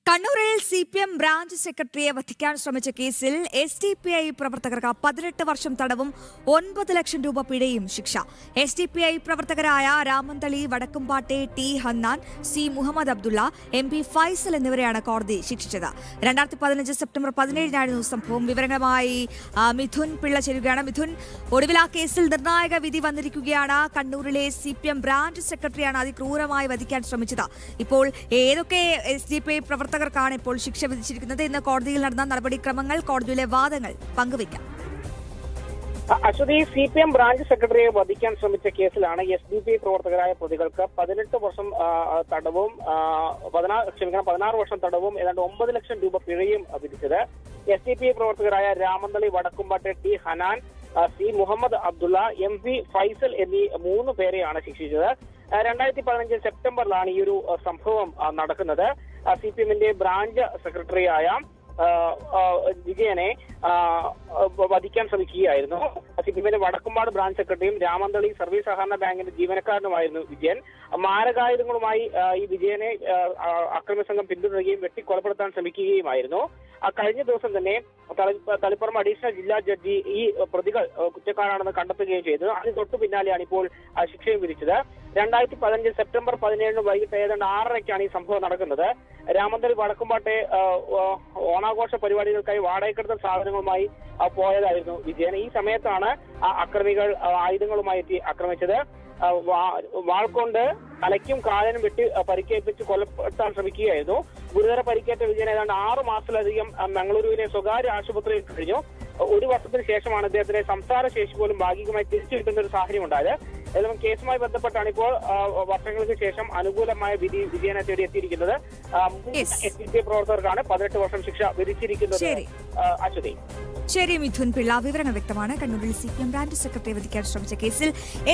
കണ്ണൂരിൽ CPM branch സെക്രട്ടറിയെ വധിക്കാൻ ശ്രമിച്ച കേസിൽ SDPI പ്രവർത്തകർക്ക് 18 വർഷം തടവും 9 ലക്ഷം രൂപ പിഴയും ശിക്ഷ. SDPI പ്രവർത്തകരായ രാമന്തളി, വടക്കുംപാട്ടെ T Hannan, C Muhammad Abdulla, MP Faisal എന്നിവരെയാണ് കോടതി ശിക്ഷിച്ചത്. 2015 സെപ്റ്റംബർ 17 സംഭവം. വിവരങ്ങളുമായി മിഥുൻ പിള്ള ചേരുകയാണ്. മിഥുൻ, ഒടുവിൽ ആ കേസിൽ നിർണായക വിധി വന്നിരിക്കുകയാണ്. കണ്ണൂരിലെ CPM ബ്രാഞ്ച് സെക്രട്ടറിയാണ് അതിക്രൂരമായി വധിക്കാൻ ശ്രമിച്ചത്. ഇപ്പോൾ ഏതൊക്കെ SDPI പ്രവർത്തകർക്കാണ് ഇപ്പോൾ ശിക്ഷ വിധിച്ചിരിക്കുന്നത്? ഇന്ന് കോടതിയിൽ നടന്ന നടപടിക്രമങ്ങൾ, കോടതിയിലെ വാദങ്ങൾ പങ്കുവയ്ക്കാം. അശ്വതി, CPM ബ്രാഞ്ച് സെക്രട്ടറിയെ വധിക്കാൻ ശ്രമിച്ച കേസിലാണ് SDPI പ്രവർത്തകരായ പ്രതികൾക്ക് 18 വർഷം തടവും 16 വർഷം തടവും ഏതാണ്ട് 9 ലക്ഷം രൂപ പിഴയും വിധിച്ചത്. SDPI പ്രവർത്തകരായ രാമന്തളി, വടക്കുംപാട്ടെ ടി ഹനാൻ, C മുഹമ്മദ് അബ്ദുള്ള, MP ഫൈസൽ എന്നീ 3 പേരെയാണ് ശിക്ഷിച്ചത്. 2015 സെപ്റ്റംബറിലാണ് ഈ ഒരു സംഭവം നടക്കുന്നത്. CPMന്റെ ബ്രാഞ്ച് സെക്രട്ടറിയായ വിജയനെ വധിക്കാൻ ശ്രമിക്കുകയായിരുന്നു. CPMന്റെ വടക്കുംപാട് ബ്രാഞ്ച് സെക്രട്ടറിയും രാമന്തളി സർവീസ് സഹകരണ ബാങ്കിന്റെ ജീവനക്കാരനുമായിരുന്നു വിജയൻ. മാരകായുധങ്ങളുമായി ഈ വിജയനെ അക്രമി സംഘം പിന്തുടരുകയും വെട്ടിക്കൊലപ്പെടുത്താൻ ശ്രമിക്കുകയുമായിരുന്നു. കഴിഞ്ഞ ദിവസം തന്നെ തളിപ്പറമ്പ് അഡീഷണൽ ജില്ലാ ജഡ്ജി ഈ പ്രതികൾ കുറ്റക്കാരാണെന്ന് കണ്ടെത്തുകയും ചെയ്തു. അതിന് തൊട്ടു പിന്നാലെയാണ് ഇപ്പോൾ ശിക്ഷയും വിധിച്ചത്. 2015 സെപ്റ്റംബർ 17 വൈകിട്ട് ഏതാണ്ട് 6:30ക്കാണ് ഈ സംഭവം നടക്കുന്നത്. രാമന്തളി വടക്കുംപാട്ടെ ഓണാഘോഷ പരിപാടികൾക്കായി വാടകയ്ക്കെടുത്ത സാധനങ്ങളുമായി പോയതായിരുന്നു വിജയൻ. ഈ സമയത്താണ് അക്രമികൾ ആയുധങ്ങളുമായി എത്തി ആക്രമിച്ചത്. വാൾകൊണ്ട് തലയ്ക്കും കാലിനും വെട്ടി പരിക്കേൽപ്പിച്ച് കൊലപ്പെടുത്താൻ ശ്രമിക്കുകയായിരുന്നു. ഗുരുതര പരിക്കേറ്റ വിജയൻ ഏതാണ്ട് 6 മാസത്തിലധികം മംഗളൂരുവിലെ സ്വകാര്യ ആശുപത്രിയിൽ കഴിഞ്ഞു. 1 വർഷത്തിന് ശേഷമാണ് അദ്ദേഹത്തിന് സംസാര ശേഷി പോലും ഭാഗികമായി തിരിച്ചു കിട്ടുന്ന ഒരു സാഹചര്യം ഉണ്ടായത്. ഏതായാലും കേസുമായി ബന്ധപ്പെട്ടാണ് ഇപ്പോൾ വർഷങ്ങൾക്ക് ശേഷം അനുകൂലമായ വിധി വിജയനെ തേടി എത്തിയിരിക്കുന്നത്. SDPI പ്രവർത്തകർക്കാണ് 18 വർഷം ശിക്ഷ വിധിച്ചിരിക്കുന്നത്. അശ്വതി. ശരി മിഥുൻ പിള്ള, വിവരങ്ങൾ വ്യക്തമാണ്. കണ്ണൂരിൽ CPM ബ്രാഞ്ച് സെക്രട്ടറിയെ വധിക്കാൻ ശ്രമിച്ച കേസിൽ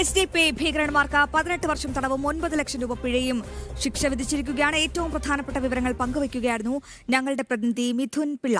SDPI ഭീകരന്മാർക്ക് 18 വർഷം തടവും 9 ലക്ഷം രൂപ പിഴയും ശിക്ഷ വിധിച്ചിരിക്കുകയാണ്. ഏറ്റവും പ്രധാനപ്പെട്ട വിവരങ്ങൾ പങ്കുവയ്ക്കുകയായിരുന്നു ഞങ്ങളുടെ പ്രതിനിധി മിഥുൻ പിള്ള.